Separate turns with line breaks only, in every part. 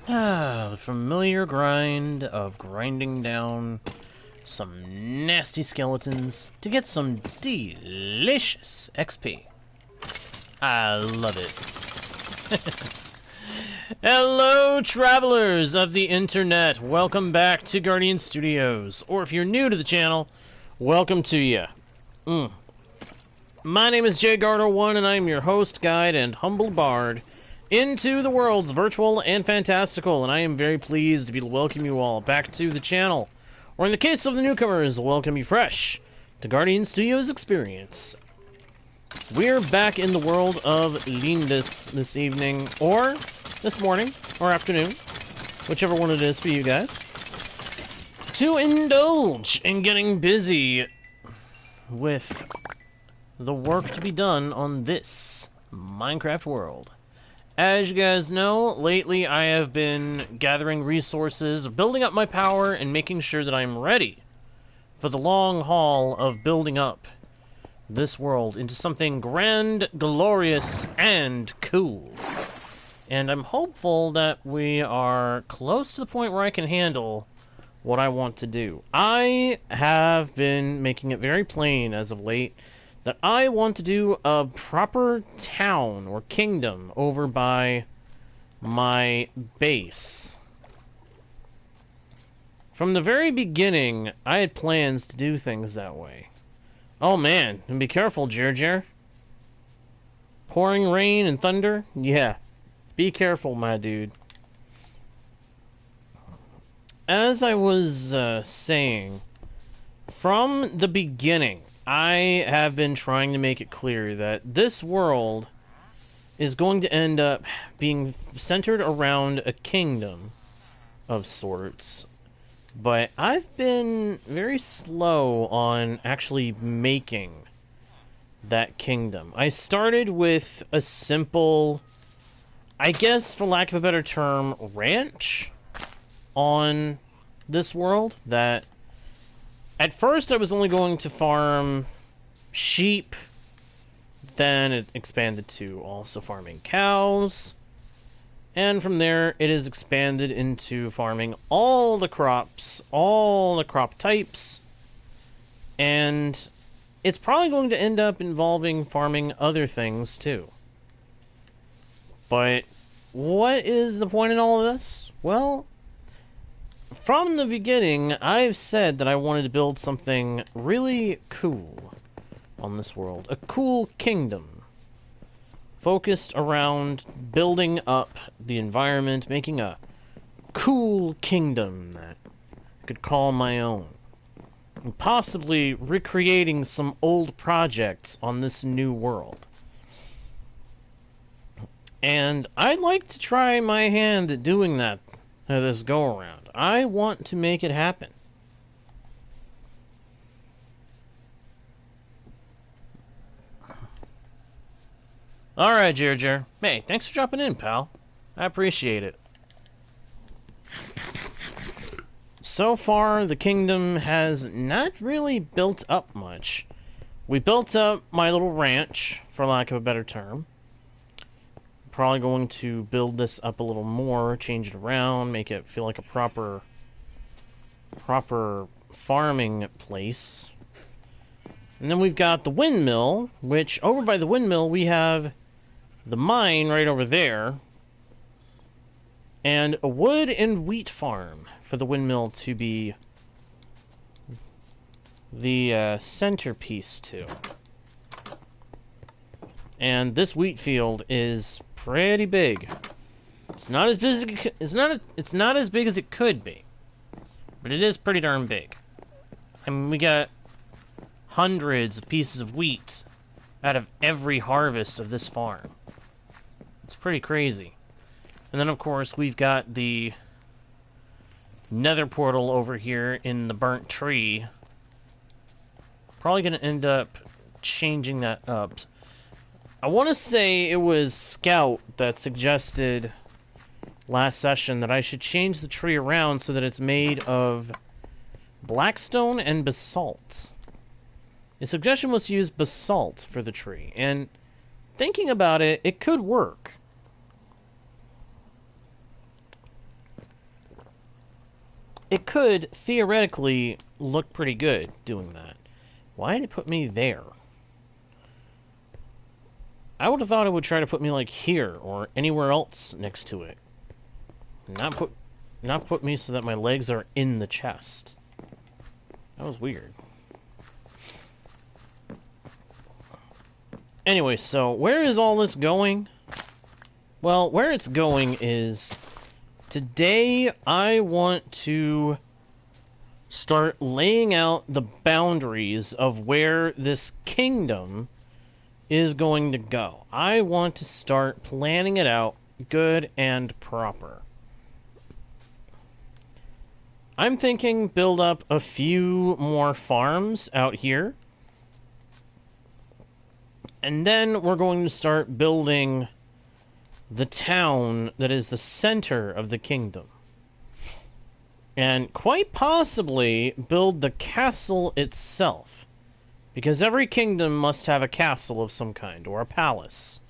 The familiar grind of grinding down some nasty skeletons to get some delicious XP. I love it. Hello, travelers of the internet. Welcome back to Guardian Studios. Or if you're new to the channel, welcome to ya. My name is JGarter1, and I'm your host, guide, and humble bard into the worlds virtual and fantastical, and I am very pleased to be welcome you all back to the channel, or in the case of the newcomers, welcome you fresh to Guardian Studios Experience. We're back in the world of Lyndas this evening, or this morning, or afternoon, whichever one it is for you guys, to indulge in getting busy with the work to be done on this Minecraft world. As you guys know, lately I have been gathering resources, building up my power, and making sure that I'm ready for the long haul of building up this world into something grand, glorious, and cool. And I'm hopeful that we are close to the point where I can handle what I want to do. I have been making it very plain as of late that I want to do a proper town or kingdom over by my base. From the very beginning, I had plans to do things that way. Oh man, and be careful, Jer. Pouring rain and thunder? Yeah, be careful, my dude. As I was saying, from the beginning, I have been trying to make it clear that this world is going to end up being centered around a kingdom of sorts, but I've been very slow on actually making that kingdom. I started with a simple, I guess for lack of a better term, ranch on this world that at first I was only going to farm sheep, then it expanded to also farming cows, and from there it is expanded into farming all the crops, all the crop types, and it's probably going to end up involving farming other things too. But what is the point in all of this? Well, from the beginning, I've said that I wanted to build something really cool on this world. A cool kingdom. Focused around building up the environment, making a cool kingdom that I could call my own. And possibly recreating some old projects on this new world. And I'd like to try my hand at doing that this go-around. I want to make it happen. Alright, Jer. Hey, thanks for dropping in, pal. I appreciate it. So far, the kingdom has not really built up much. We built up my little ranch, for lack of a better term. Probably going to build this up a little more, change it around, make it feel like a proper farming place. And then we've got the windmill, which over by the windmill we have the mine right over there, and a wood and wheat farm for the windmill to be the centerpiece to. And this wheat field is pretty big. It's not as big. It's not as big as it could be, but it is pretty darn big. I mean, we got hundreds of pieces of wheat out of every harvest of this farm. It's pretty crazy. And then, of course, we've got the nether portal over here in the burnt tree. Probably going to end up changing that up. I want to say it was Scout that suggested last session that I should change the tree around so that it's made of blackstone and basalt. The suggestion was to use basalt for the tree, and thinking about it, it could work. it could theoretically look pretty good doing that. Why did it put me there? I would have thought it would try to put me like here or anywhere else next to it. Not put me so that my legs are in the chest. That was weird. Anyway, so where is all this going? Well, where it's going is today I want to start laying out the boundaries of where this kingdom is going to go. I want to start planning it out good and proper. I'm thinking build up a few more farms out here. And then we're going to start building the town that is the center of the kingdom. And quite possibly build the castle itself. Because every kingdom must have a castle of some kind, or a palace.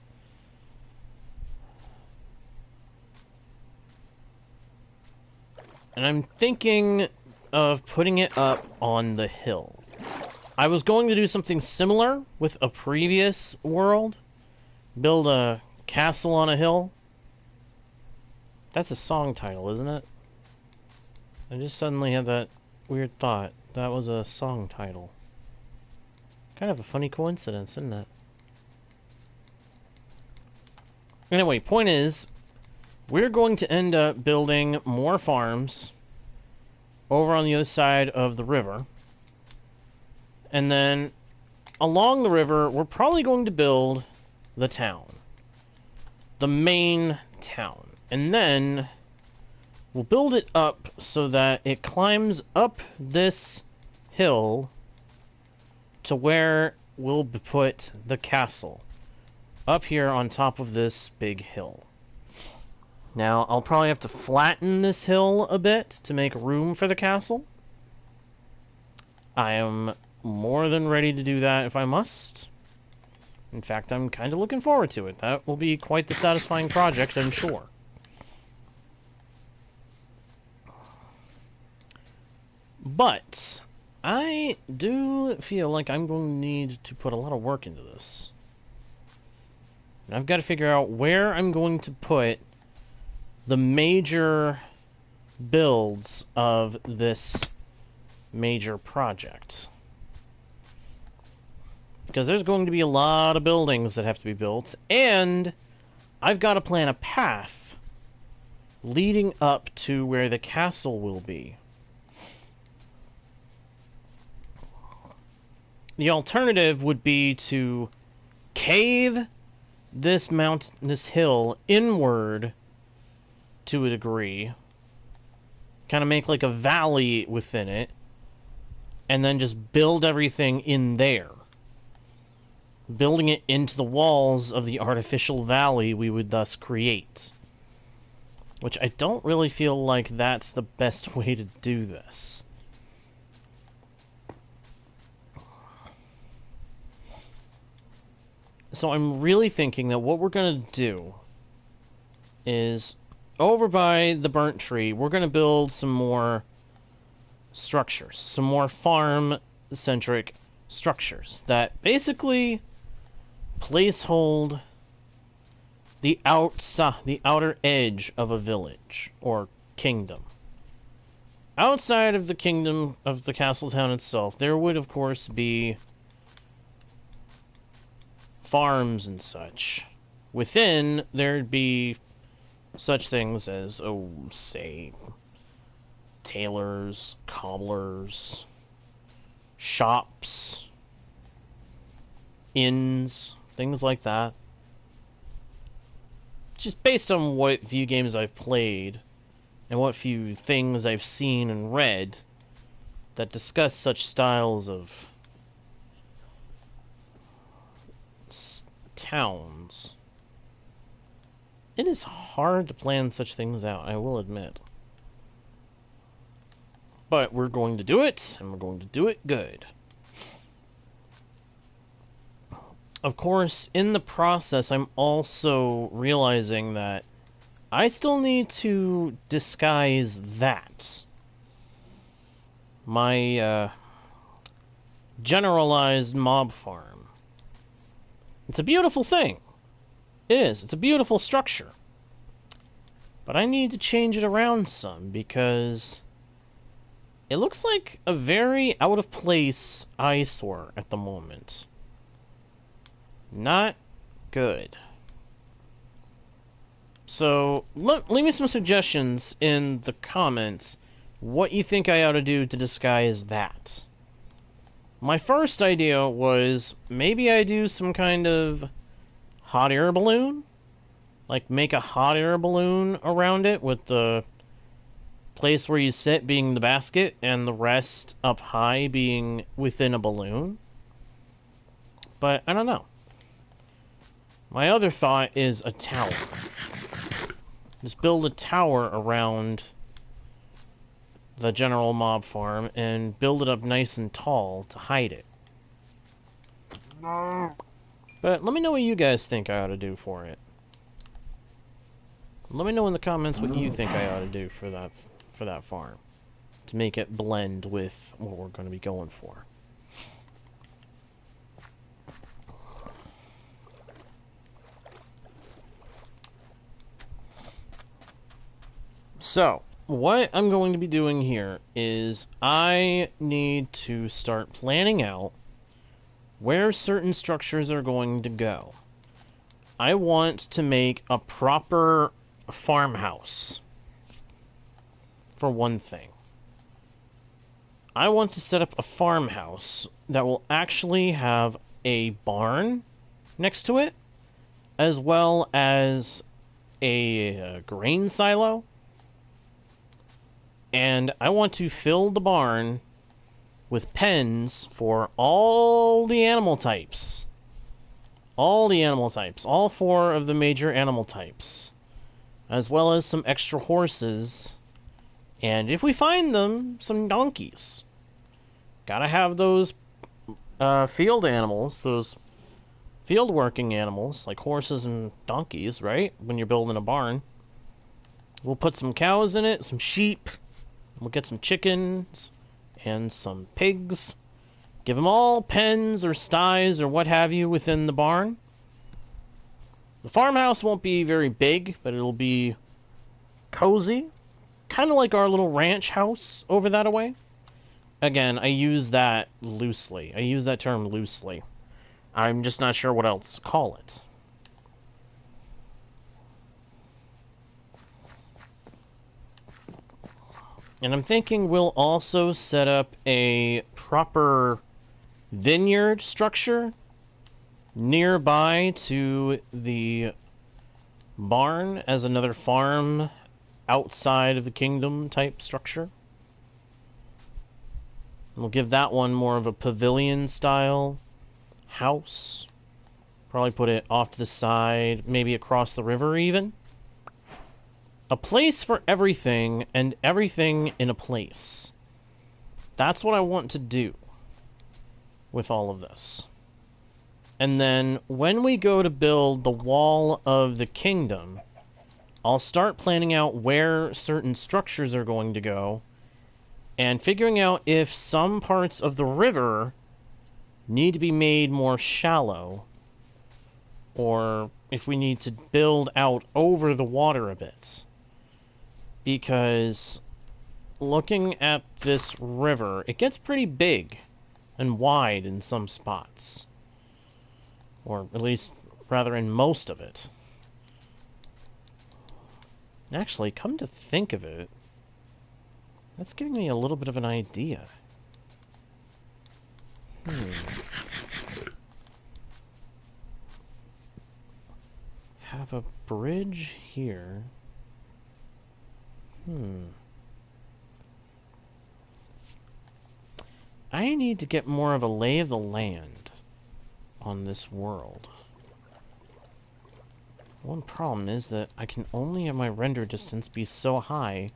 And I'm thinking of putting it up on the hill. I was going to do something similar with a previous world. Build a castle on a hill. That's a song title, isn't it? I just suddenly had that weird thought. That was a song title. Kind of a funny coincidence, isn't it? Anyway, point is, we're going to end up building more farms over on the other side of the river. And then, along the river, we're probably going to build the town. The main town. And then, we'll build it up so that it climbs up this hill to where we'll put the castle. Up here on top of this big hill. Now, I'll probably have to flatten this hill a bit to make room for the castle. I am more than ready to do that if I must. In fact, I'm kind of looking forward to it. That will be quite the satisfying project, I'm sure. But I do feel like I'm going to need to put a lot of work into this. And I've got to figure out where I'm going to put the major builds of this major project. Because there's going to be a lot of buildings that have to be built, and I've got to plan a path leading up to where the castle will be. The alternative would be to cave this hill inward to a degree, kind of make like a valley within it, and then just build everything in there. Building it into the walls of the artificial valley we would thus create. Which I don't really feel like that's the best way to do this. So I'm really thinking that what we're going to do is, over by the burnt tree, we're going to build some more structures. Some more farm-centric structures that basically placehold the outer edge of a village or kingdom. Outside of the kingdom of the castle town itself, there would of course be farms and such. Within, there'd be such things as, say, tailors, cobblers, shops, inns, things like that. Just based on what few games I've played, and what few things I've seen and read that discuss such styles of towns. It is hard to plan such things out, I will admit. But we're going to do it, and we're going to do it good. Of course, in the process, I'm also realizing that I still need to disguise that. my generalized mob farm. It's a beautiful thing. It is. It's a beautiful structure. But I need to change it around some because it looks like a very out-of-place eyesore at the moment. Not good. So, leave me some suggestions in the comments what you think I ought to do to disguise that. My first idea was maybe I do some kind of hot air balloon? Like, make a hot air balloon around it with the place where you sit being the basket and the rest up high being within a balloon. But, I don't know. My other thought is a tower. Just build a tower around the general mob farm and build it up nice and tall to hide it. But let me know what you guys think I ought to do for it. Let me know in the comments what you think I ought to do for that farm to make it blend with what we're going to be going for. So, what I'm going to be doing here is I need to start planning out where certain structures are going to go. I want to make a proper farmhouse, for one thing. I want to set up a farmhouse that will actually have a barn next to it, as well as a grain silo. And I want to fill the barn with pens for all the animal types. All the animal types. All 4 of the major animal types. As well as some extra horses. And if we find them, some donkeys. Gotta have those field animals, those field working animals, like horses and donkeys, right? When you're building a barn. We'll put some cows in it, some sheep. We'll get some chickens and some pigs. Give them all pens or sties or what have you within the barn. The farmhouse won't be very big, but it'll be cozy. Kind of like our little ranch house over that way. Again, I use that loosely. I use that term loosely. I'm just not sure what else to call it. And I'm thinking we'll also set up a proper vineyard structure nearby to the barn as another farm outside of the kingdom type structure. We'll give that one more of a pavilion style house. Probably put it off to the side, maybe across the river even. A place for everything, and everything in a place. That's what I want to do with all of this. And then, when we go to build the wall of the kingdom, I'll start planning out where certain structures are going to go, and figuring out if some parts of the river need to be made more shallow, or if we need to build out over the water a bit. Because looking at this river, it gets pretty big and wide in some spots. Or at least, rather, in most of it. Actually, come to think of it, that's giving me a little bit of an idea. Have a bridge here. I need to get more of a lay of the land on this world. One problem is that I can only have my render distance be so high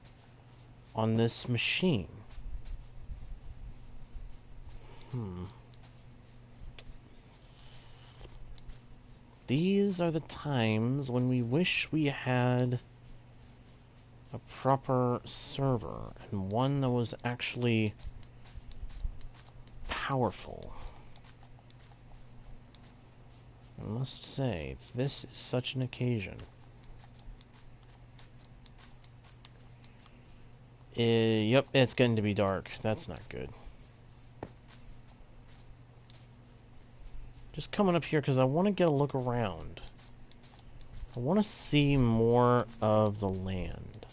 on this machine. These are the times when we wish we had a proper server, and one that was actually powerful. I must say, this is such an occasion. Yep, it's getting to be dark. That's not good. Just coming up here because I want to get a look around. I want to see more of the land.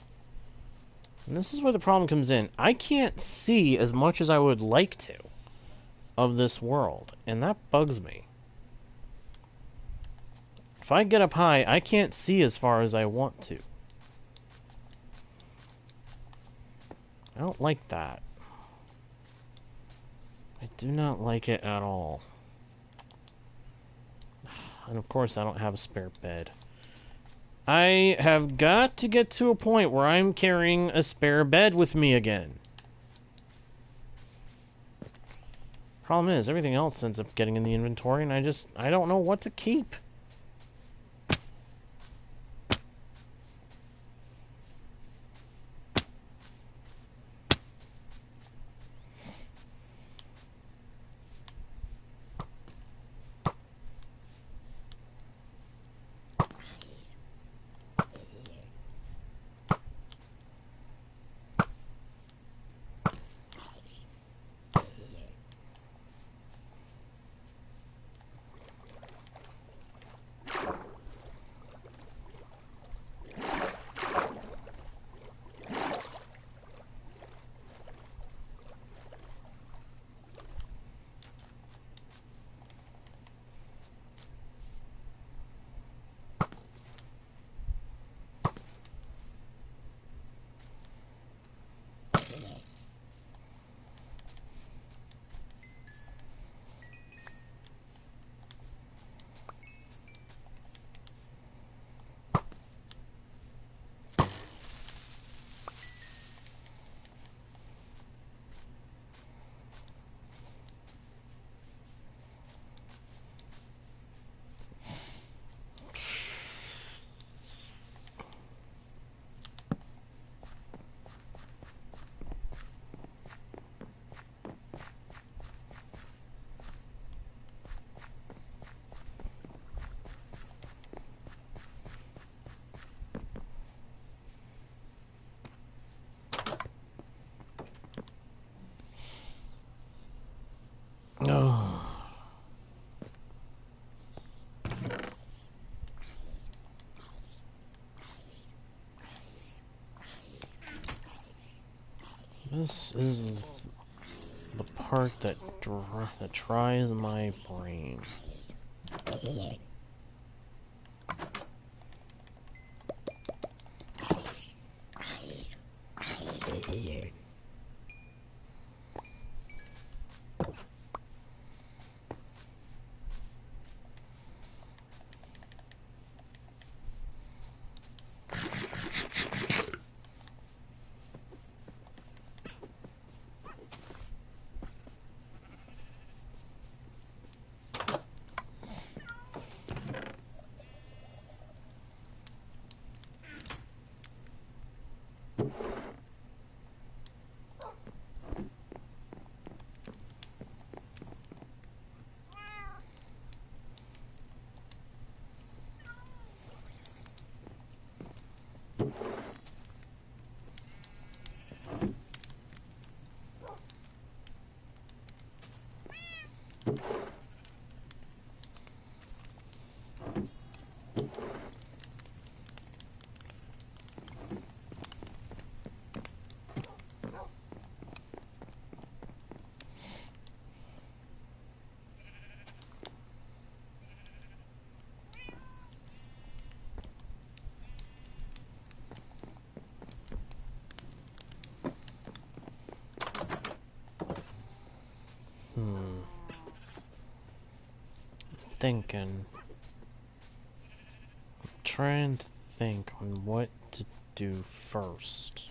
And this is where the problem comes in. I can't see as much as I would like to of this world, and that bugs me. If I get up high, I can't see as far as I want to. I don't like that. I do not like it at all. And of course, I don't have a spare bed. I have got to get to a point where I'm carrying a spare bed with me again. Problem is, everything else ends up getting in the inventory, and I don't know what to keep. Oh. This is the part that tries my brain. Thinking. I'm trying to think on what to do first.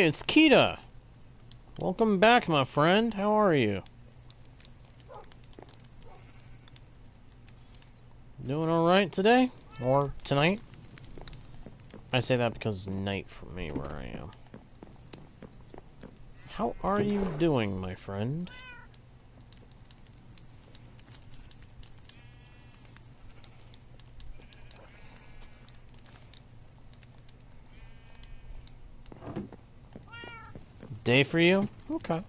Hey, it's Kita! Welcome back, my friend. How are you? Doing alright today? Or tonight? I say that because it's night for me where I am. How are you doing, my friend? Day for you? Okay.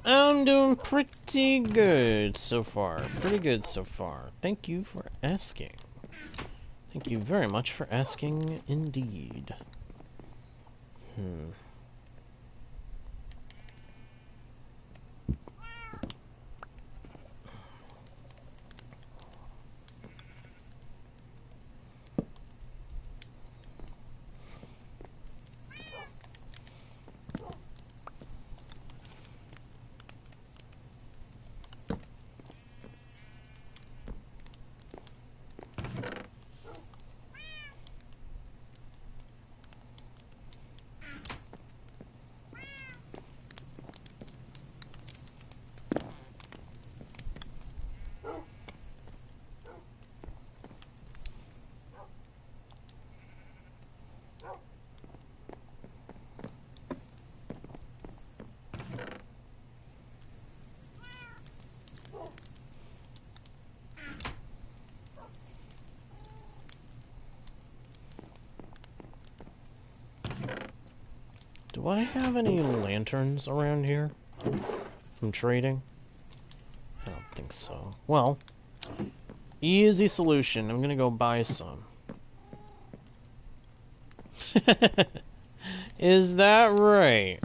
I'm doing pretty good so far. Pretty good so far. Thank you for asking. Thank you very much for asking indeed. Do I have any lanterns around here from trading? I don't think so. Well, easy solution. I'm gonna go buy some. Is that right?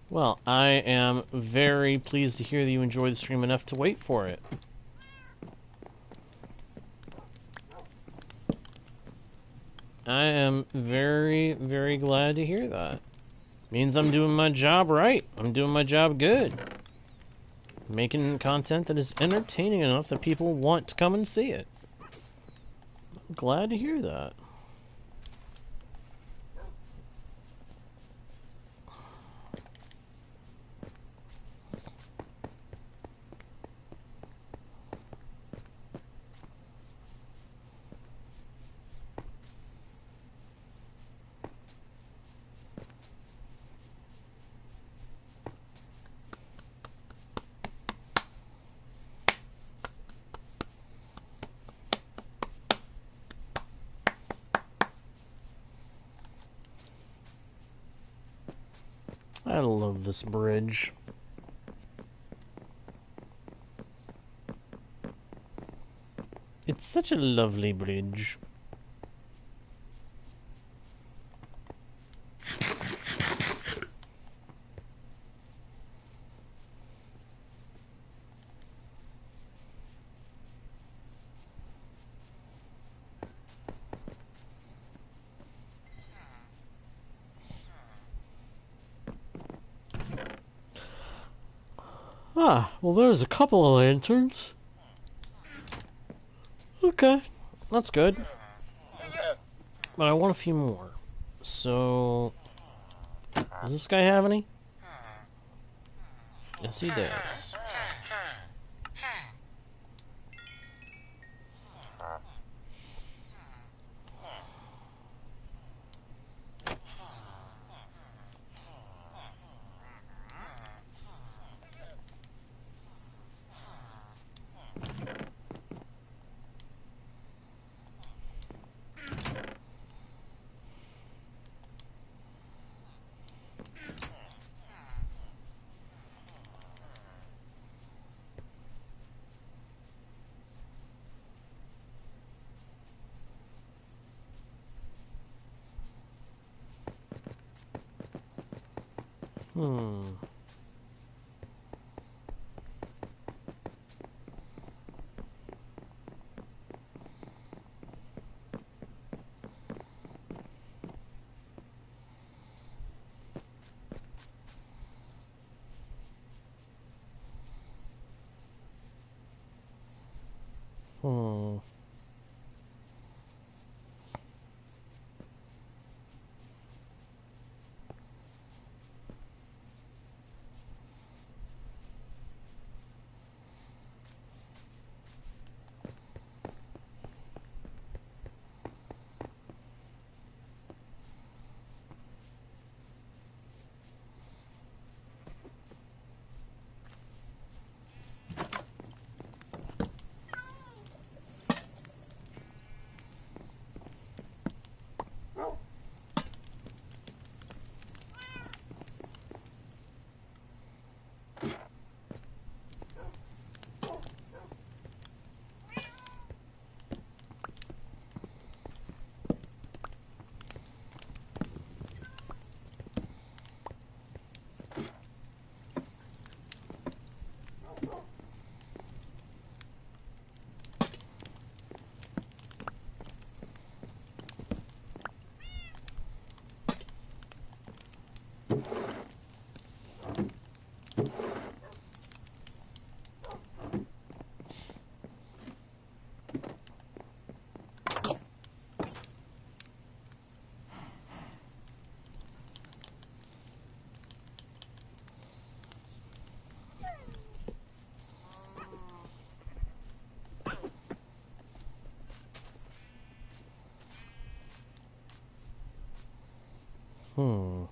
Well, I am very pleased to hear that you enjoyed the stream enough to wait for it. I am very, very glad to hear that. Means I'm doing my job right. I'm doing my job good. Making content that is entertaining enough that people want to come and see it. I'm glad to hear that. I love this bridge. It's such a lovely bridge. Ah, well there's a couple of lanterns. Okay, that's good. But I want a few more. So, does this guy have any? Yes, he does. Hmm. Hmm.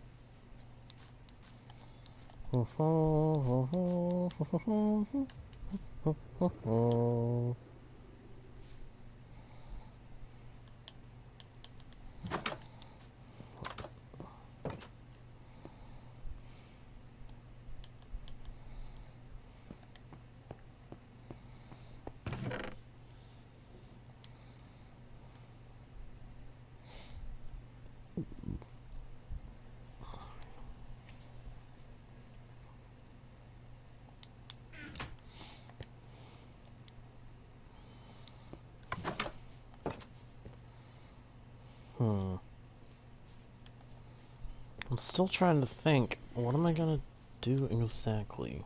I'm still trying to think, what am I gonna do exactly?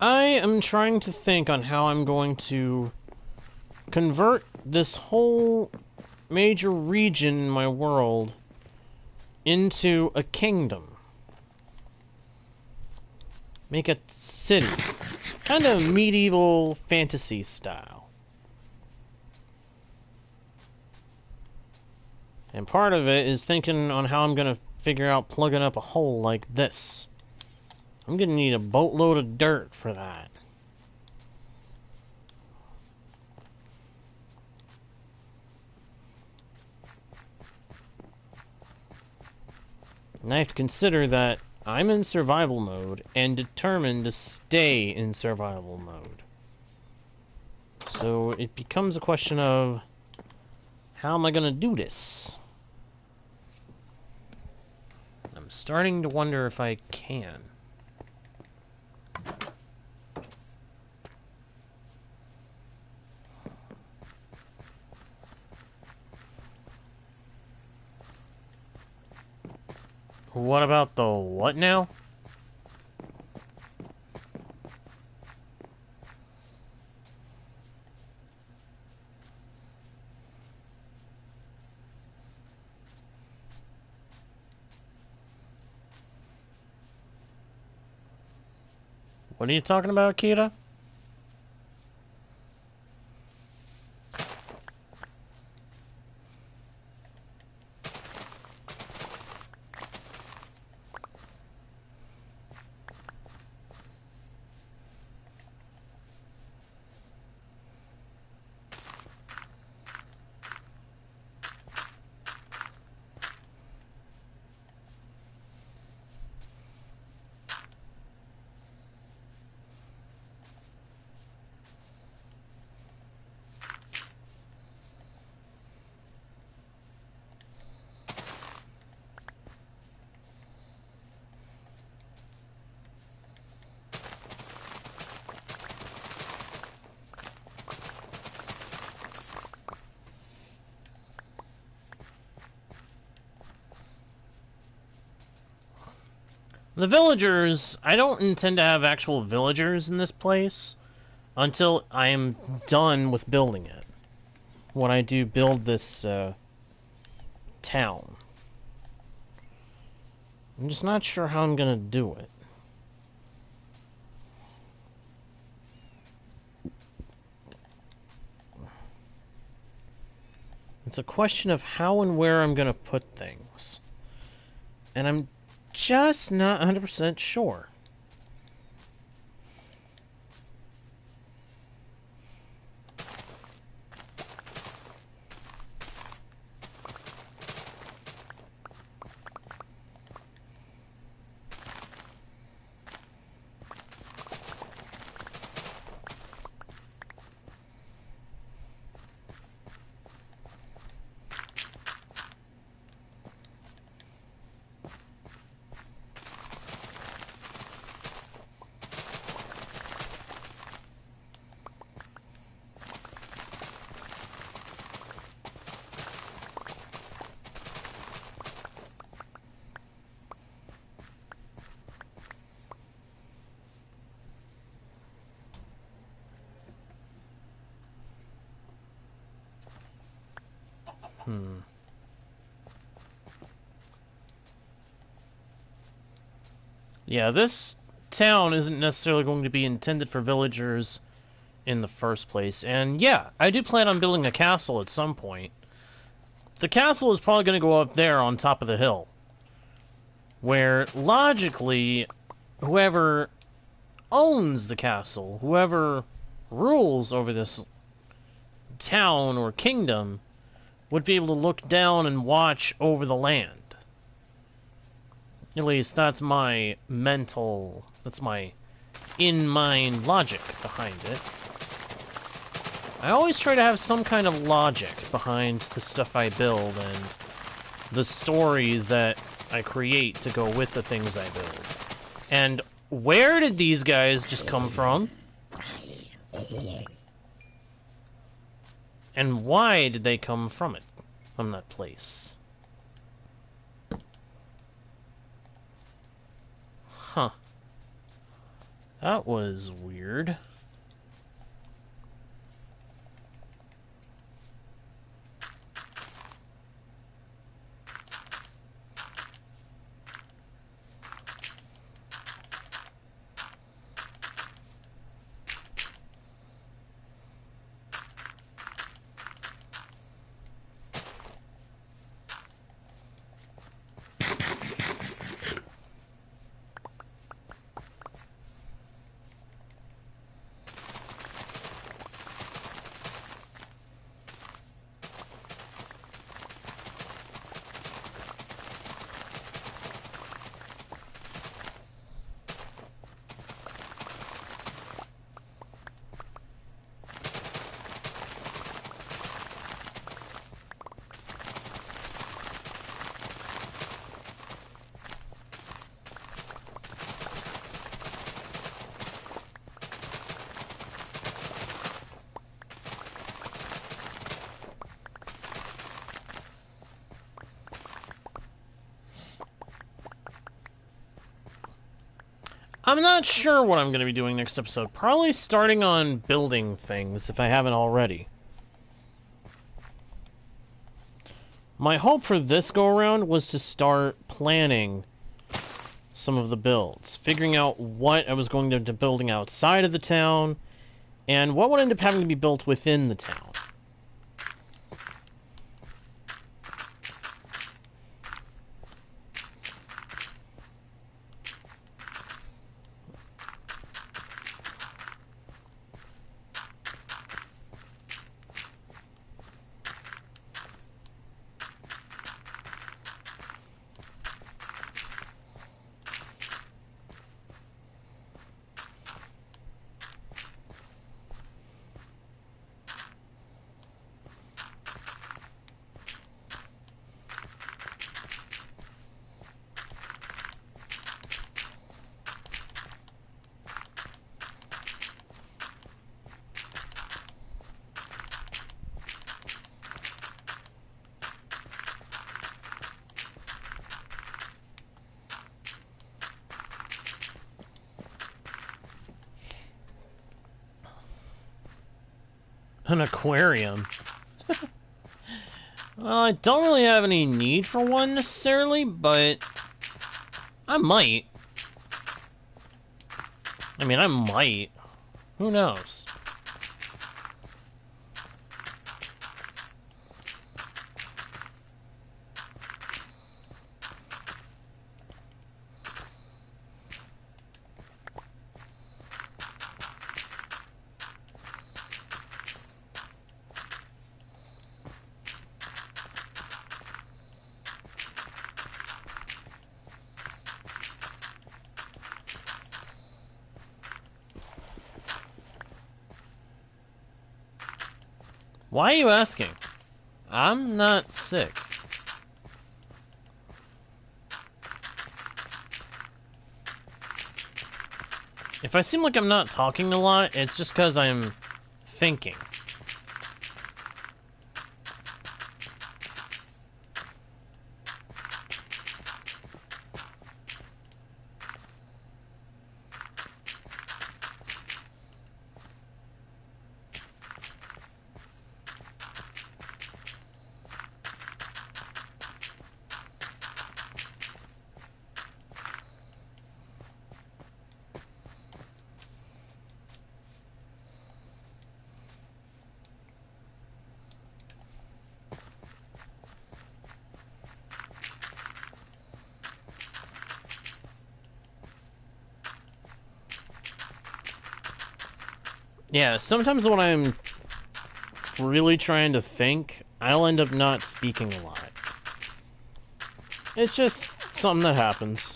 I am trying to think on how I'm going to convert this whole major region in my world into a kingdom. Make a city. Kind of medieval fantasy style. And part of it is thinking on how I'm going to figure out plugging up a hole like this. I'm going to need a boatload of dirt for that. And I have to consider that I'm in survival mode and determined to stay in survival mode. So it becomes a question of, how am I going to do this? I'm starting to wonder if I can. What about the what now? What are you talking about, Kira? The villagers, I don't intend to have actual villagers in this place until I am done with building it. When I do build this town. I'm just not sure how I'm gonna do it. It's a question of how and where I'm gonna put things. And I'm just not 100% sure. Yeah, this town isn't necessarily going to be intended for villagers in the first place. And yeah, I do plan on building a castle at some point. The castle is probably going to go up there on top of the hill, where logically, whoever owns the castle, whoever rules over this town or kingdom, would be able to look down and watch over the land. At least that's my mental, that's my in-mind logic behind it. I always try to have some kind of logic behind the stuff I build and the stories that I create to go with the things I build. And where did these guys just come from? And why did they come from it? From that place? Huh. That was weird. I'm not sure what I'm going to be doing next episode. Probably starting on building things, if I haven't already. My hope for this go-around was to start planning some of the builds. Figuring out what I was going to building outside of the town, and what would end up having to be built within the town. An aquarium. Well, I don't really have any need for one necessarily, but I might. I mean, I might. Who knows? Why are you asking? I'm not sick. If I seem like I'm not talking a lot, it's just because I'm thinking. Yeah, sometimes when I'm really trying to think, I'll end up not speaking a lot. It's just something that happens.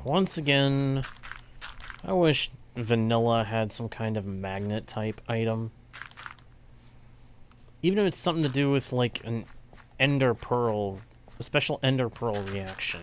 Once again, I wish vanilla had some kind of magnet type item. Even if it's something to do with like an ender pearl, a special ender pearl reaction.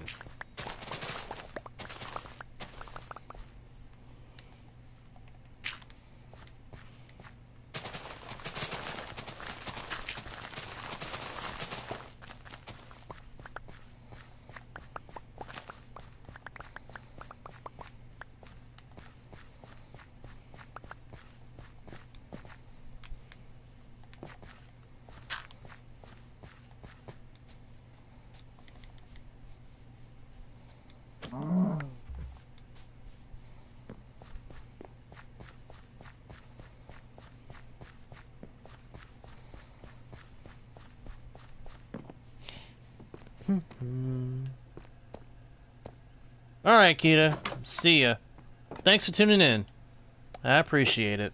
Alright, Kita. See ya. Thanks for tuning in. I appreciate it.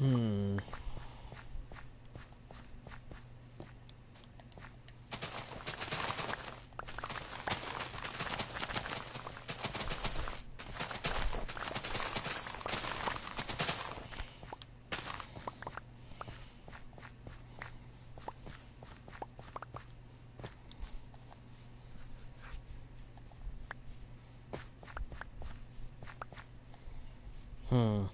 Hmm. Hmm.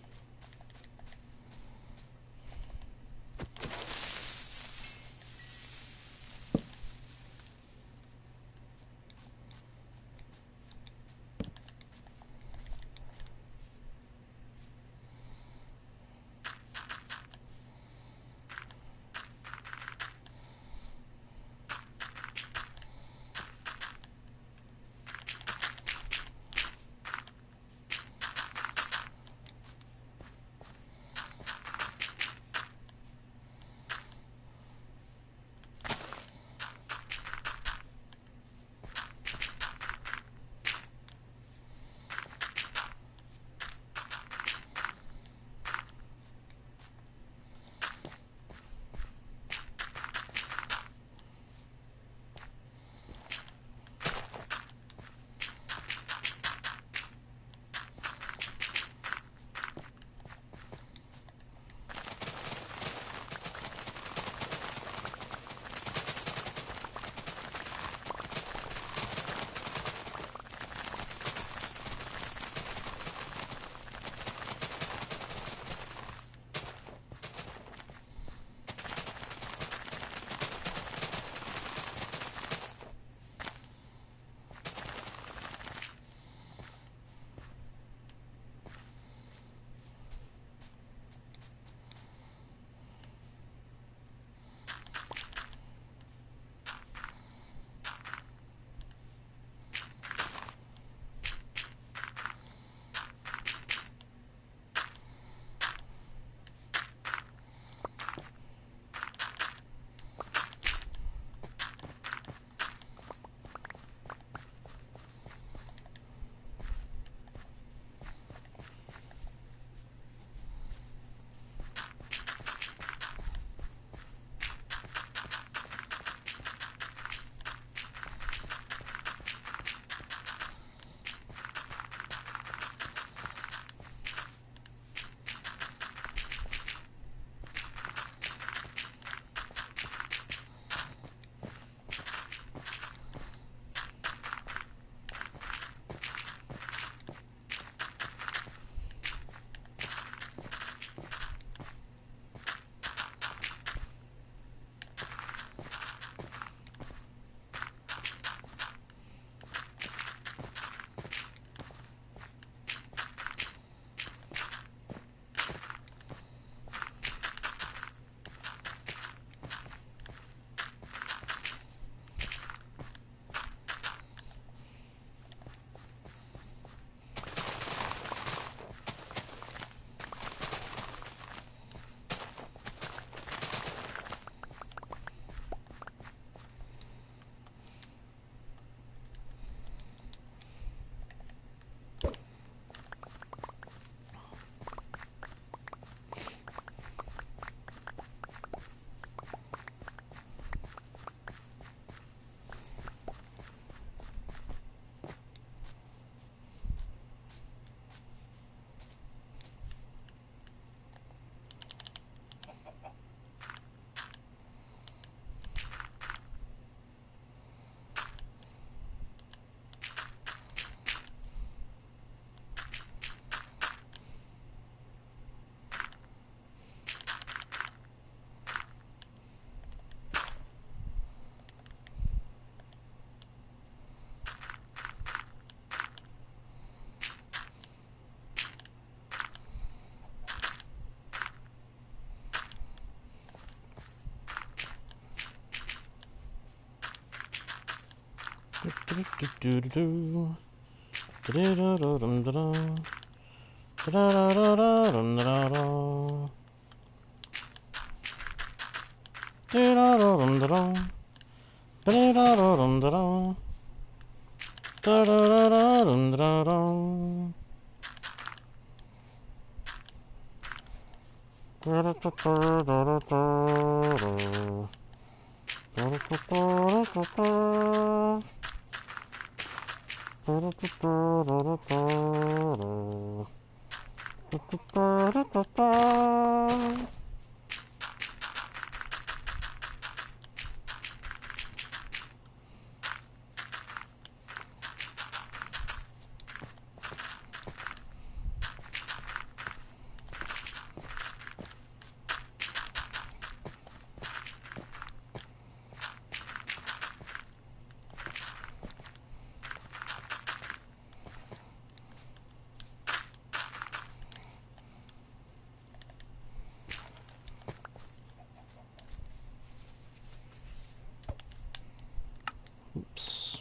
Oops.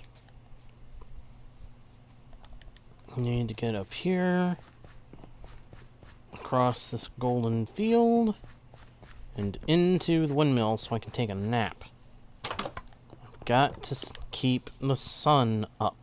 Need to get up here, across this golden field, and into the windmill so I can take a nap. I've got to keep the sun up.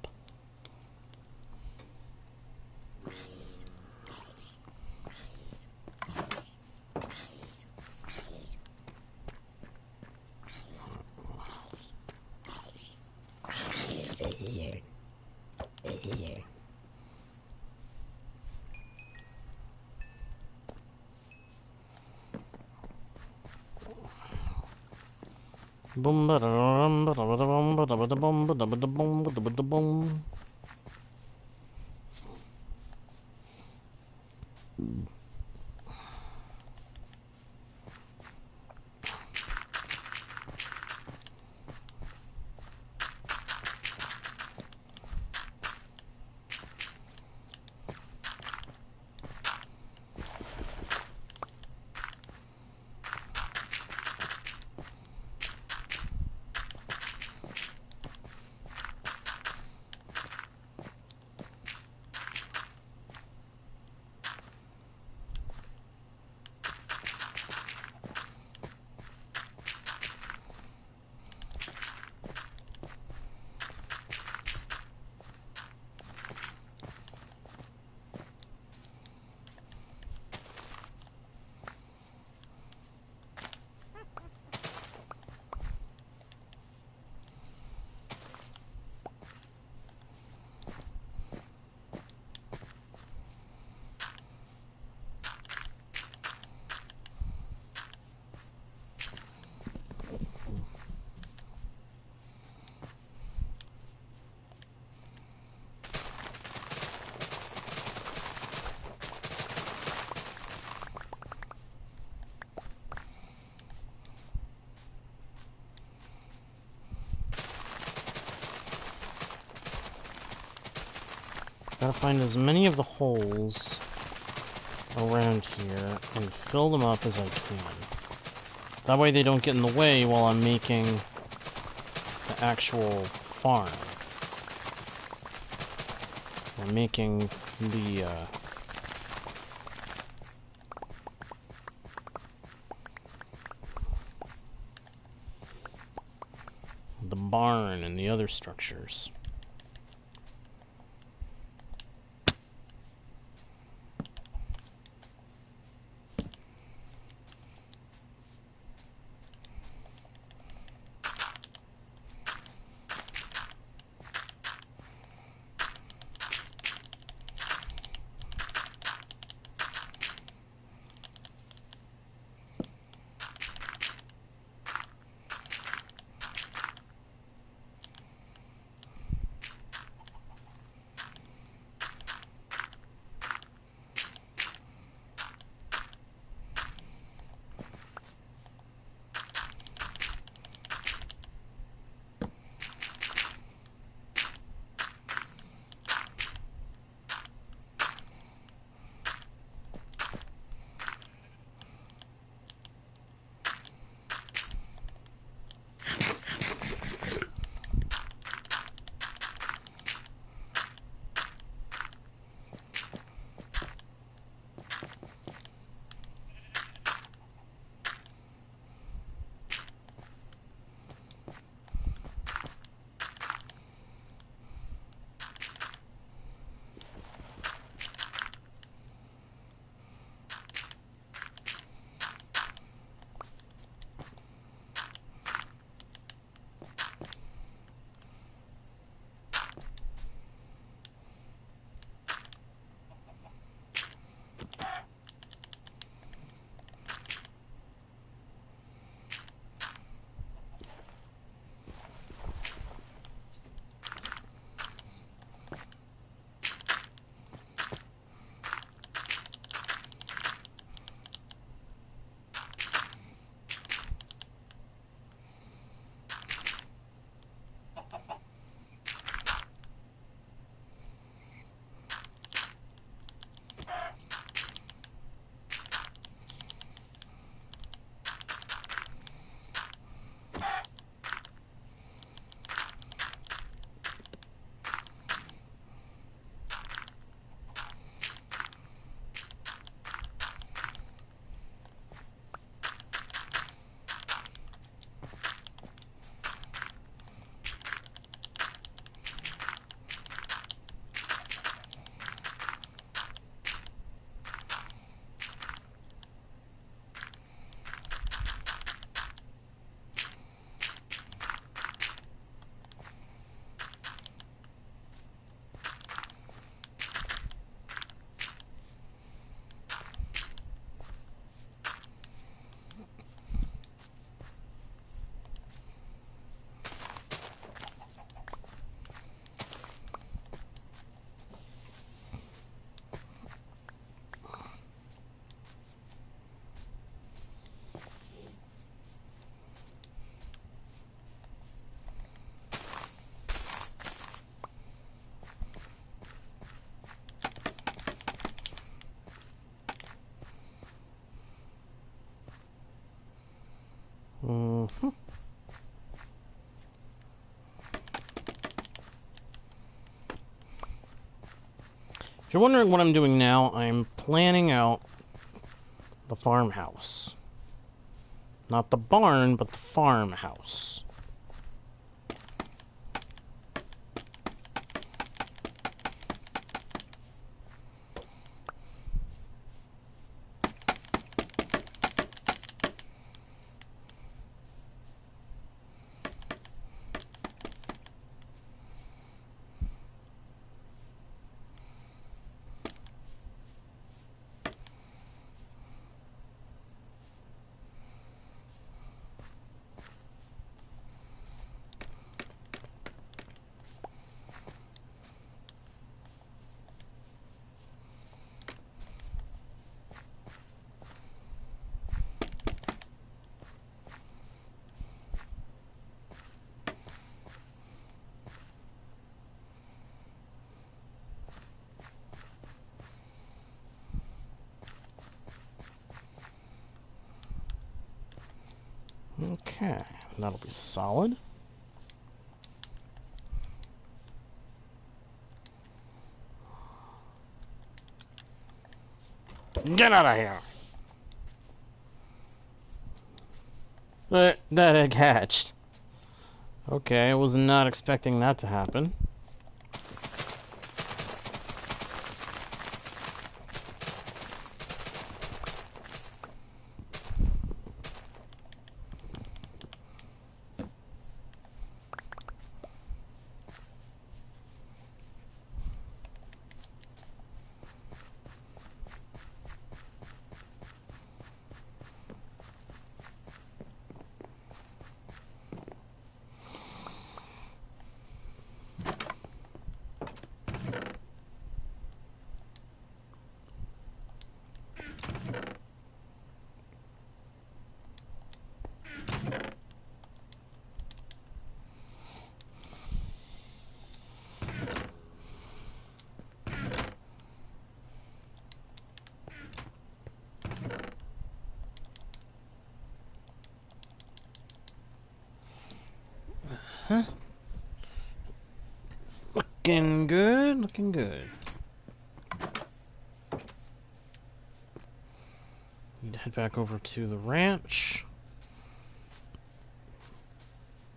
Boom ba dum ba da ba da bum ba da ba da bum ba da ba da bum ba da ba da bum. Gotta find as many of the holes around here and fill them up as I can. That way they don't get in the way while I'm making the actual farm. I'm making the barn and the other structures. Mm-hmm. If you're wondering what I'm doing now, I'm planning out the farmhouse. Not the barn, but the farmhouse. Okay, that'll be solid. Get out of here! That egg hatched. Okay, I was not expecting that to happen. Huh? Looking good, looking good. Need to head back over to the ranch.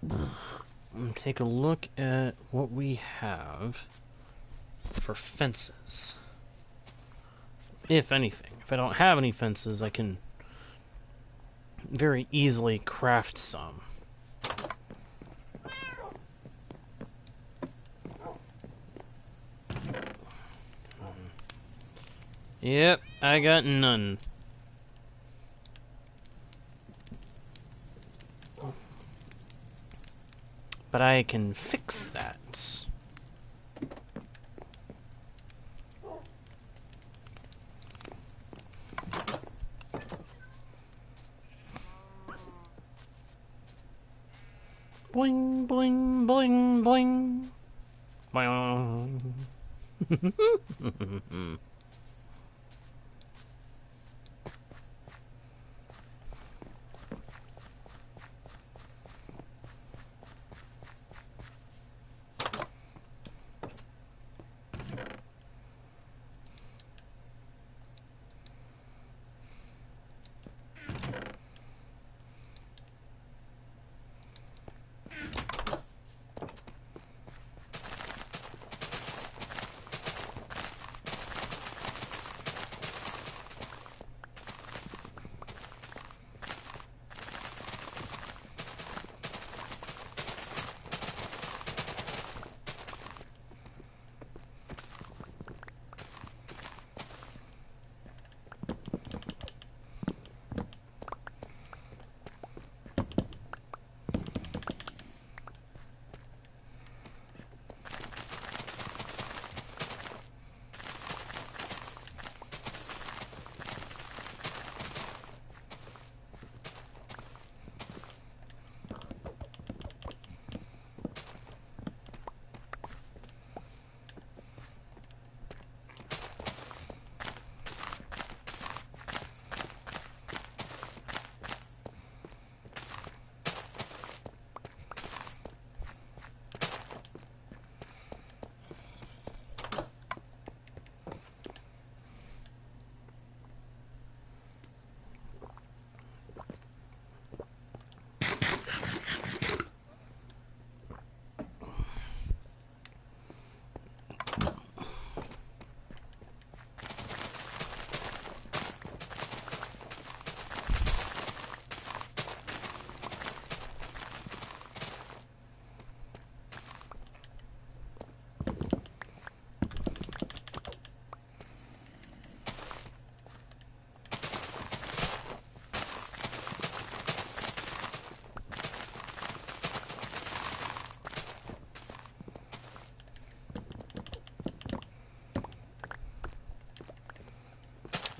And take a look at what we have for fences. If anything. If I don't have any fences, I can very easily craft some. Yep, I got none. But I can fix that. Boing, boing, boing, boing. Boing.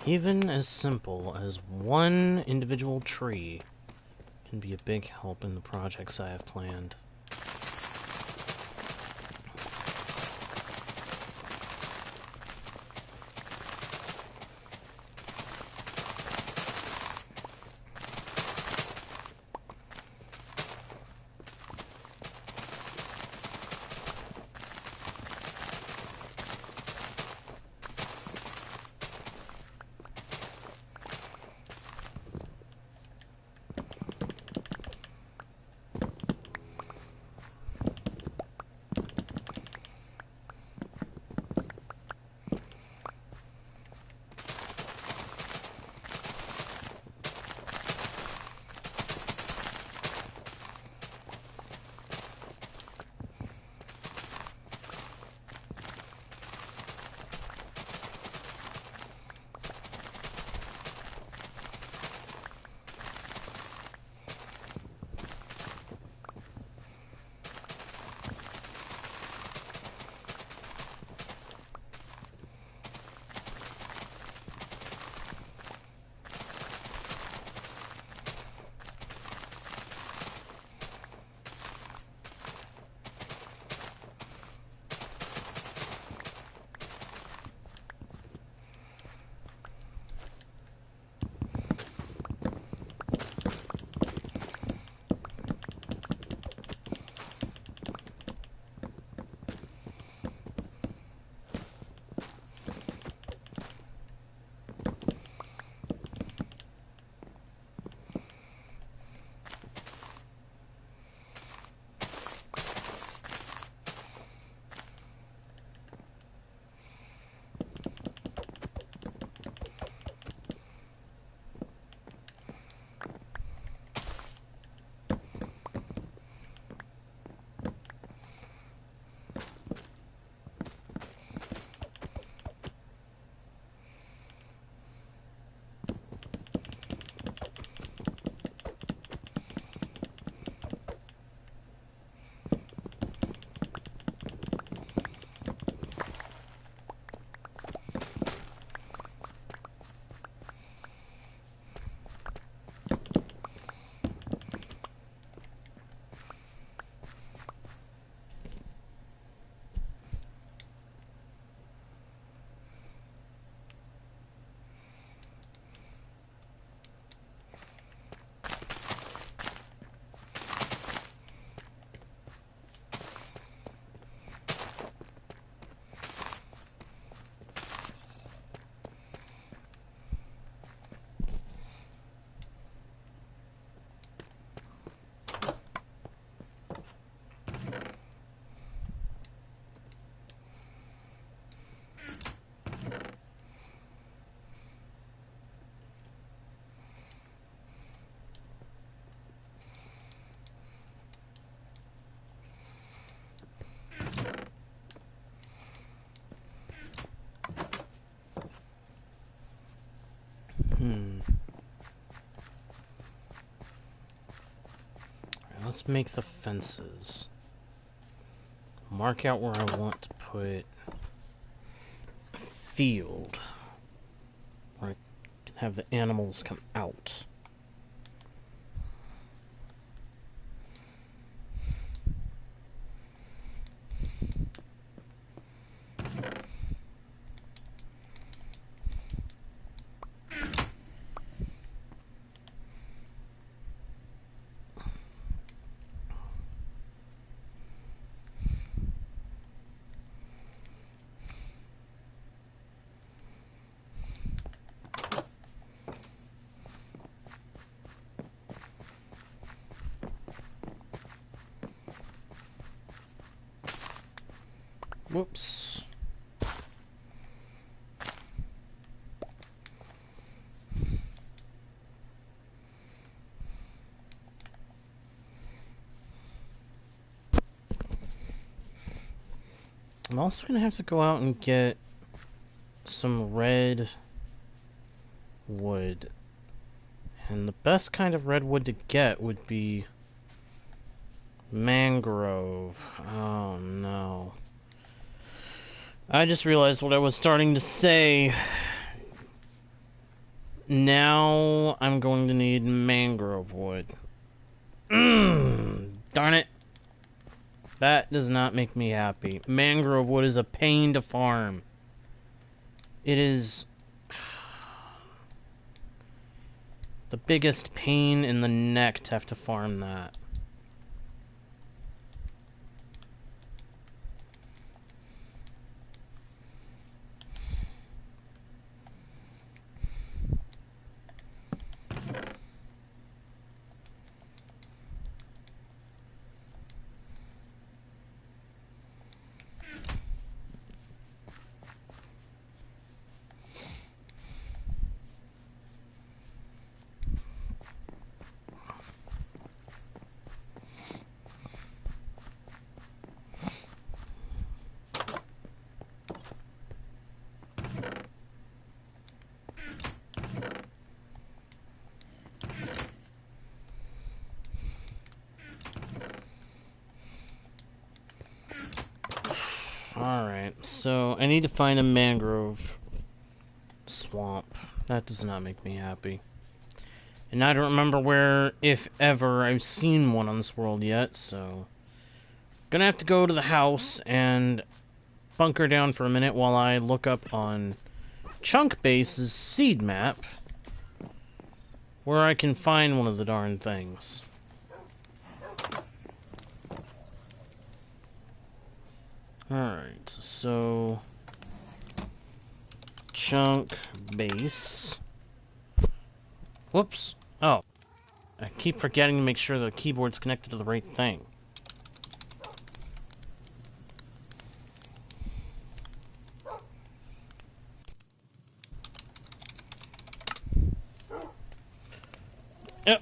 Even as simple as one individual tree can be a big help in the projects I have planned. Let's make the fences. Mark out where I want to put a field where I can have the animals come out. Whoops. I'm also going to have to go out and get some red wood. And the best kind of redwood to get would be mangrove. Oh no. I just realized what I was starting to say. Now I'm going to need mangrove wood. Darn it. That does not make me happy. Mangrove wood is a pain to farm. It is the biggest pain in the neck to have to farm that. Alright, so I need to find a mangrove swamp. That does not make me happy. And I don't remember where, if ever, I've seen one on this world yet, so... Gonna have to go to the house and bunker down for a minute while I look up on Chunkbase's seed map where I can find one of the darn things. Alright, so... Chunkbase. Whoops. Oh. I keep forgetting to make sure the keyboard's connected to the right thing. Yep.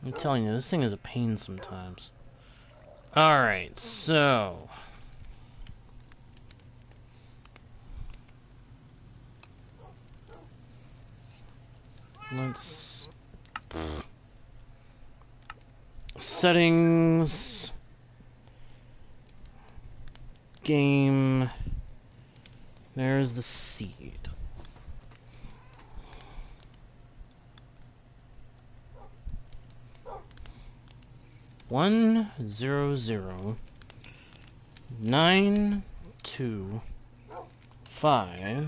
I'm telling you, this thing is a pain sometimes. Alright, so... let's... Settings... Game... There's the seed. One, 0, 0, 9, 2, 5,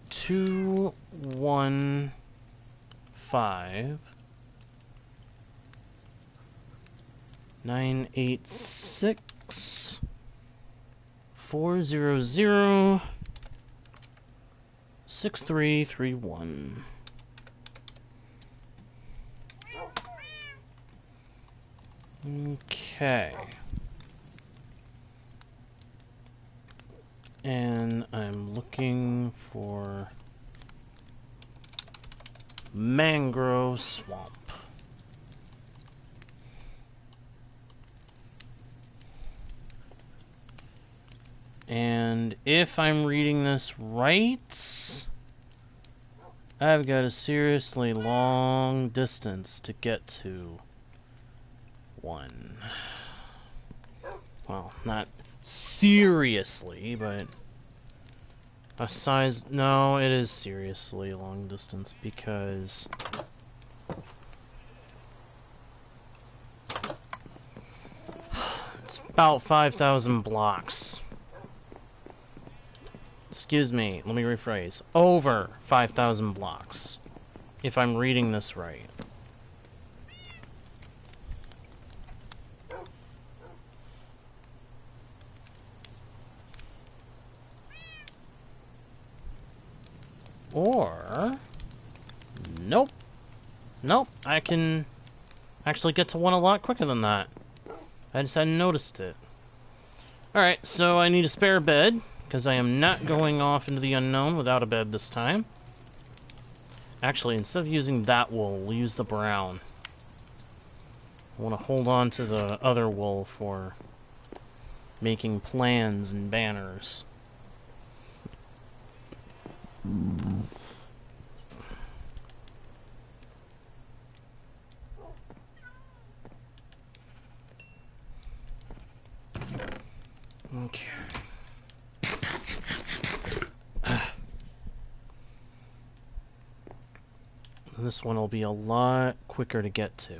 2, 1, 5, 9, 8, 6, 4, 0, 0, 6, 3, 3, 1. Okay. And I'm looking for mangrove swamp. And if I'm reading this right, I've got a seriously long distance to get to one. Well, not seriously, but a size... No, it is seriously a long distance because... it's about 5,000 blocks. Excuse me, let me rephrase. Over 5,000 blocks, if I'm reading this right. Or... nope. Nope, I can actually get to one a lot quicker than that. I just hadn't noticed it. Alright, so I need a spare bed, because I am not going off into the unknown without a bed this time. Actually, instead of using that wool, we'll use the brown. I want to hold on to the other wool for making plans and banners. Okay. This one will be a lot quicker to get to.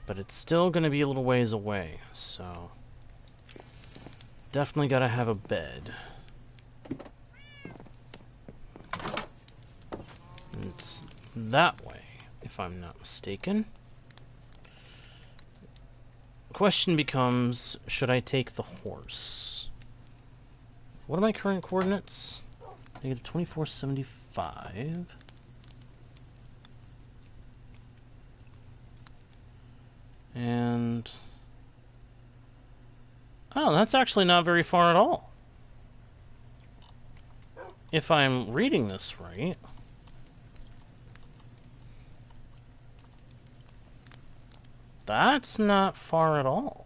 But it's still going to be a little ways away, so... Definitely gotta have a bed. It's that way, if I'm not mistaken. The question becomes, should I take the horse? What are my current coordinates? Negative 2475. And... oh, that's actually not very far at all. If I'm reading this right. That's not far at all.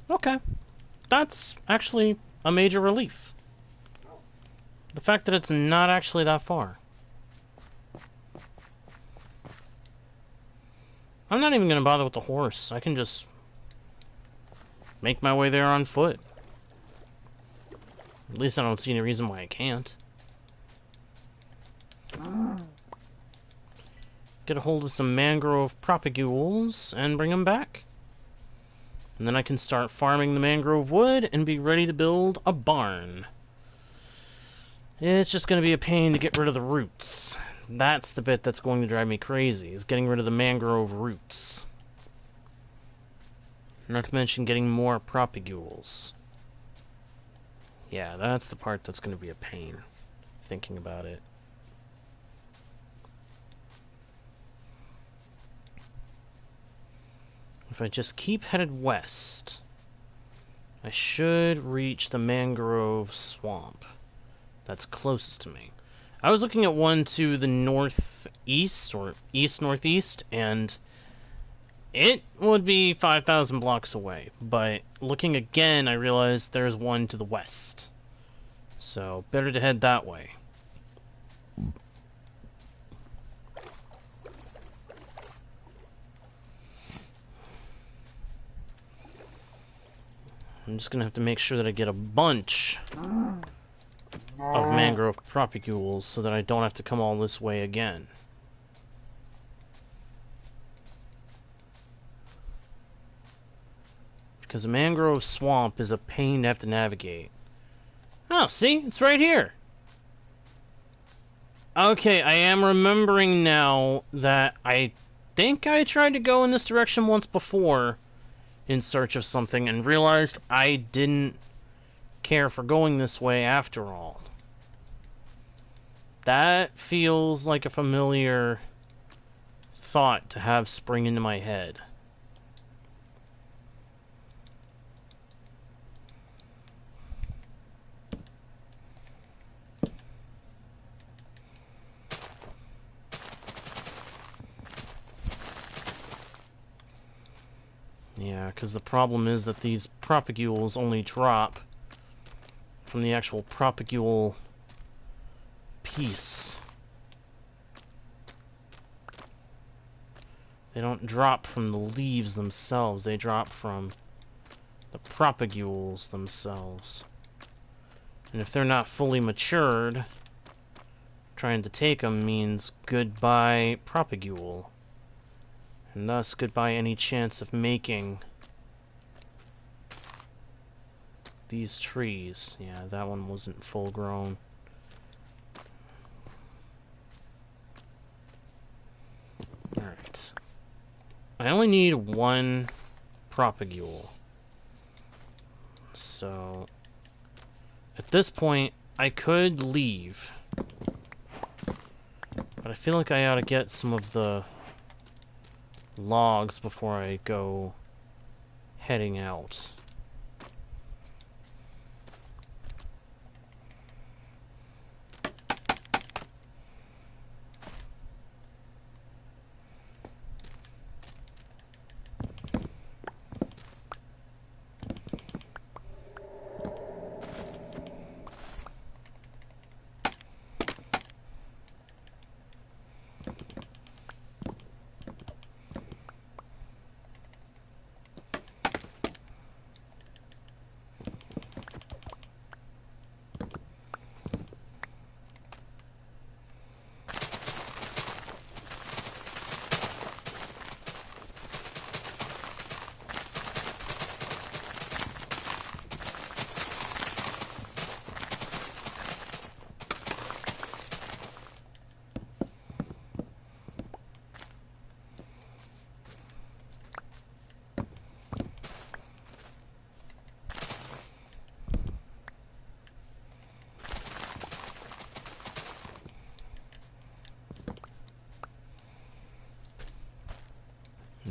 Okay. That's actually a major relief. The fact that it's not actually that far. I'm not even going to bother with the horse. I can just make my way there on foot. At least I don't see any reason why I can't. Get a hold of some mangrove propagules and bring them back. And then I can start farming the mangrove wood and be ready to build a barn. It's just going to be a pain to get rid of the roots. That's the bit that's going to drive me crazy, is getting rid of the mangrove roots. Not to mention getting more propagules. Yeah, that's the part that's going to be a pain, thinking about it. If I just keep headed west, I should reach the mangrove swamp that's closest to me. I was looking at one to the northeast, or east-northeast, and it would be 5,000 blocks away. But looking again, I realized there's one to the west. So, better to head that way. I'm just gonna have to make sure that I get a bunch of mangrove propagules so that I don't have to come all this way again. Because a mangrove swamp is a pain to have to navigate. Oh, see? It's right here! Okay, I am remembering now that I think I tried to go in this direction once before in search of something and realized I didn't care for going this way after all. That feels like a familiar thought to have spring into my head. Yeah, because the problem is that these propagules only drop from the actual propagule piece. They don't drop from the leaves themselves, they drop from the propagules themselves. And if they're not fully matured, trying to take them means goodbye propagule. And thus goodbye any chance of making these trees. Yeah, that one wasn't full grown. Alright. I only need one propagule. So, at this point, I could leave. But I feel like I ought to get some of the logs before I go heading out.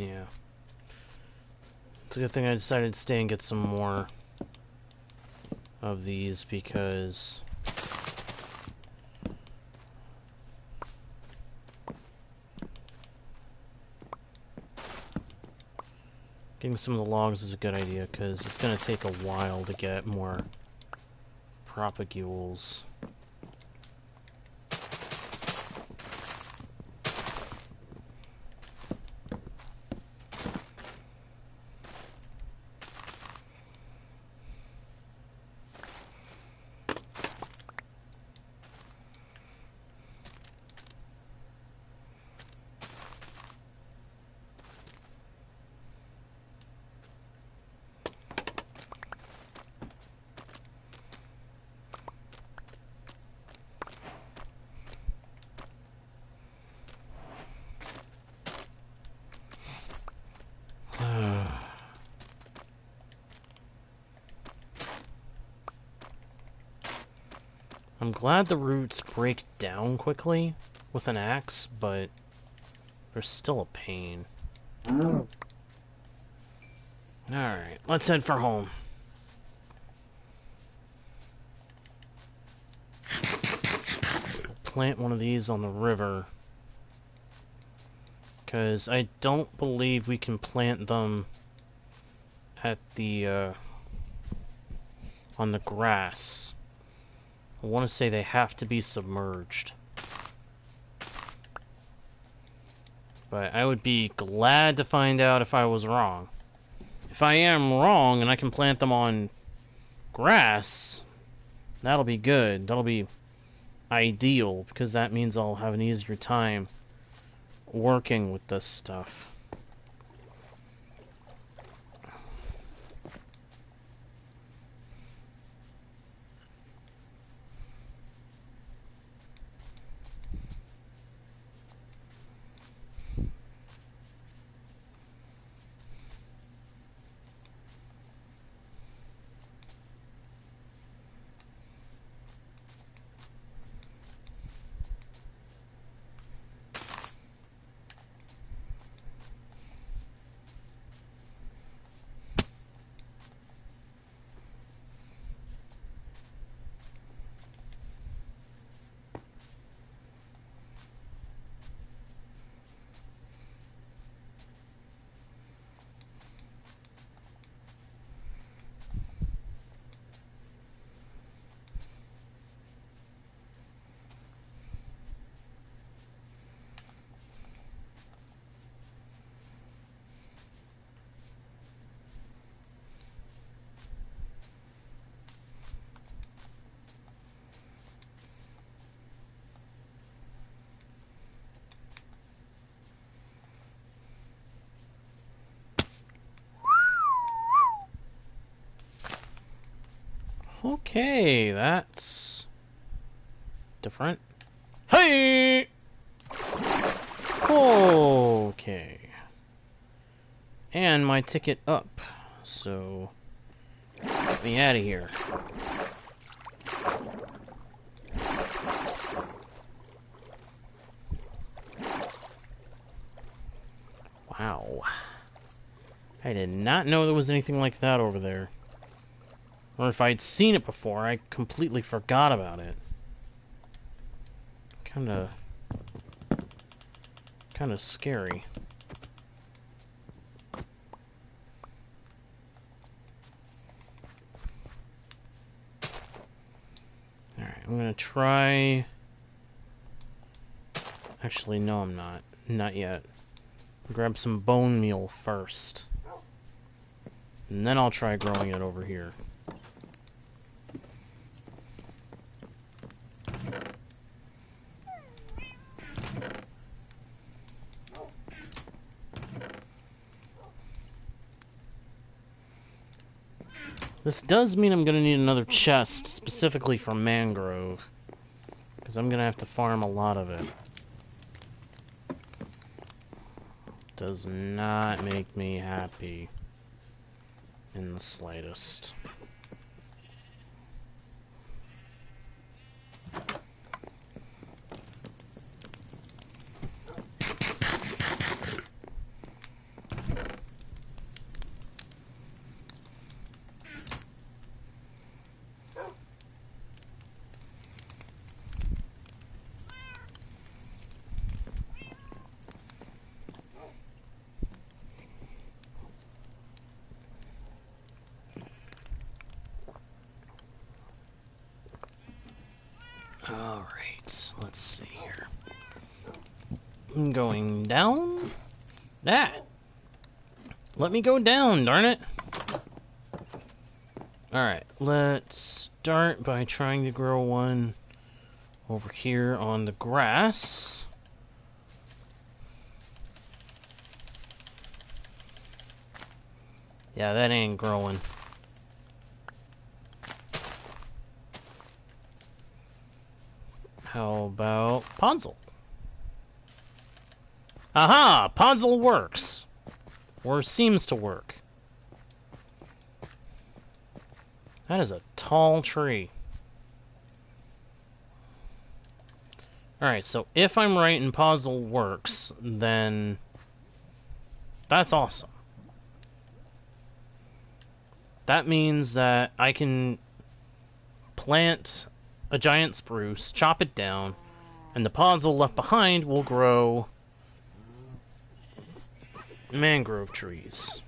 Yeah. It's a good thing I decided to stay and get some more of these, because getting some of the logs is a good idea, because it's going to take a while to get more propagules. I'm glad the roots break down quickly with an axe, but they're still a pain. Alright, let's head for home. Plant one of these on the river, because I don't believe we can plant them at the, on the grass. I want to say they have to be submerged. But I would be glad to find out if I was wrong. If I am wrong and I can plant them on grass, that'll be good. That'll be ideal, because that means I'll have an easier time working with this stuff. Okay, that's different. Hey! Okay. And my ticket up, so get me out of here. Wow. I did not know there was anything like that over there. Or if I'd seen it before, I completely forgot about it. Kinda scary. Alright, I'm gonna try... Actually, no, I'm not. Not yet. Grab some bone meal first. And then I'll try growing it over here. This does mean I'm gonna need another chest, specifically for mangrove. Because I'm gonna have to farm a lot of it. Does not make me happy in the slightest. let's see here. I'm going down. That. Let me go down, darn it. Alright, let's start by trying to grow one over here on the grass. Yeah, that ain't growing. How about Ponzel? Aha! Ponzel works. Or seems to work. That is a tall tree. Alright, so if I'm right and Ponzel works, then that's awesome. That means that I can plant a giant spruce, chop it down, and the Ponzel left behind will grow mangrove trees.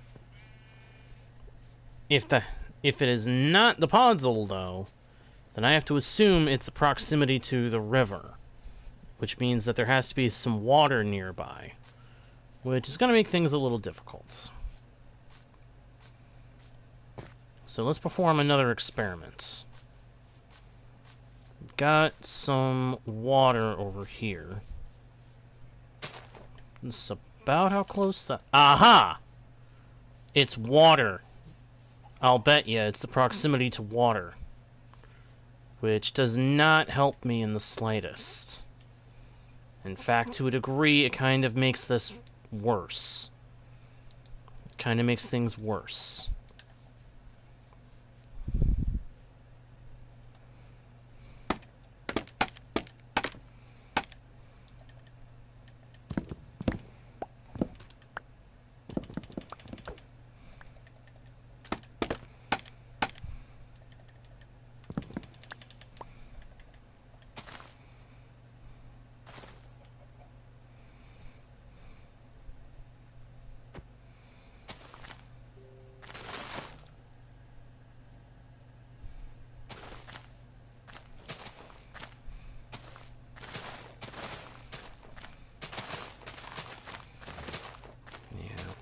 If it is not the Ponzel, though, then I have to assume it's the proximity to the river, which means that there has to be some water nearby, which is going to make things a little difficult. So let's perform another experiment. Got some water over here. This is about how close the... Aha! It's water. I'll bet you it's the proximity to water. Which does not help me in the slightest. In fact, to a degree, it kind of makes this worse. It kind of makes things worse.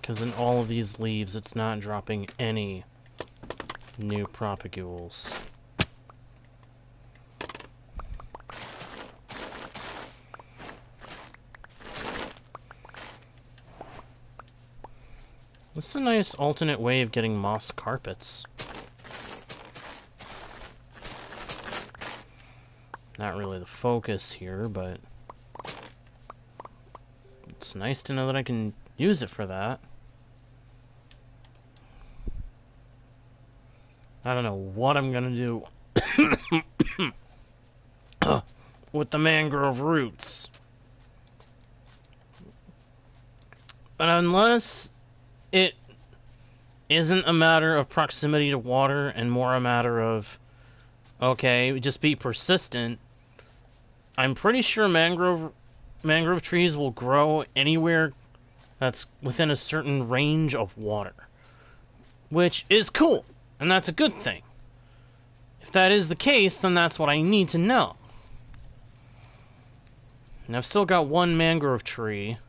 Because in all of these leaves, it's not dropping any new propagules. This is a nice alternate way of getting moss carpets. Not really the focus here, but it's nice to know that I can use it for that. I don't know what I'm gonna do with the mangrove roots. But unless it isn't a matter of proximity to water and more a matter of, okay, just be persistent, I'm pretty sure mangrove trees will grow anywhere that's within a certain range of water. Which is cool. And that's a good thing. If that is the case, then that's what I need to know. And I've still got one mangrove tree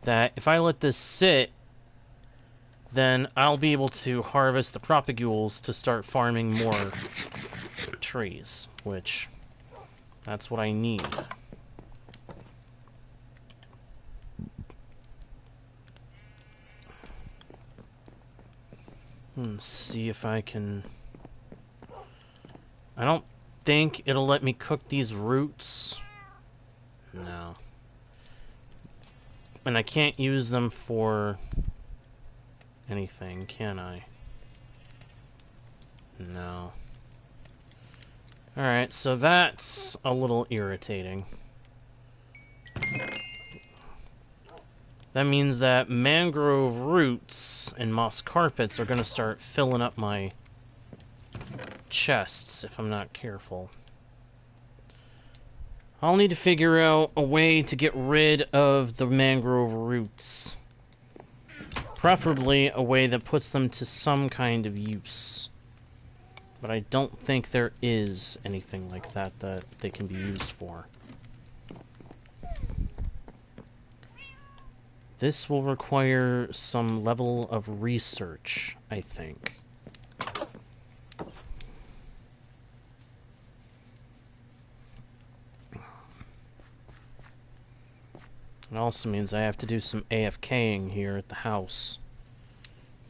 that, if I let this sit, then I'll be able to harvest the propagules to start farming more trees, which, that's what I need. Let's see if I can... I don't think it'll let me cook these roots. No. And I can't use them for anything, can I? No. Alright, so that's a little irritating. That means that mangrove roots and moss carpets are going to start filling up my chests if I'm not careful. I'll need to figure out a way to get rid of the mangrove roots. Preferably a way that puts them to some kind of use. But I don't think there is anything like that that they can be used for. This will require some level of research, I think. It also means I have to do some AFKing here at the house.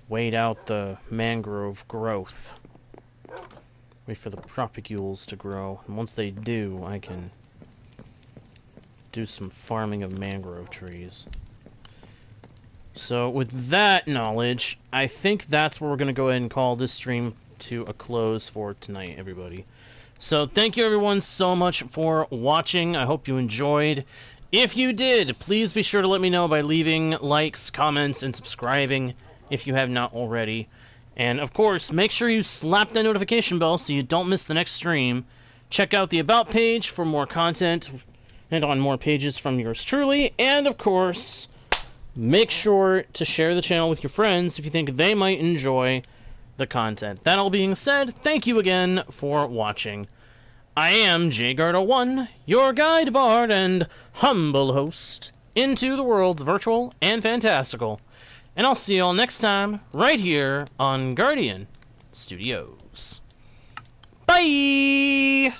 Wait out the mangrove growth. Wait for the propagules to grow. And once they do, I can do some farming of mangrove trees. So with that knowledge, I think that's where we're going to go ahead and call this stream to a close for tonight, everybody. So thank you everyone so much for watching. I hope you enjoyed. If you did, please be sure to let me know by leaving likes, comments, and subscribing if you have not already. And of course, make sure you slap that notification bell so you don't miss the next stream. Check out the About page for more content and on more pages from yours truly. And of course, make sure to share the channel with your friends if you think they might enjoy the content. That all being said, thank you again for watching. I am JGardo1, your guide, bard, and humble host into the worlds virtual and fantastical. And I'll see you all next time, right here on Guardian Studios. Bye!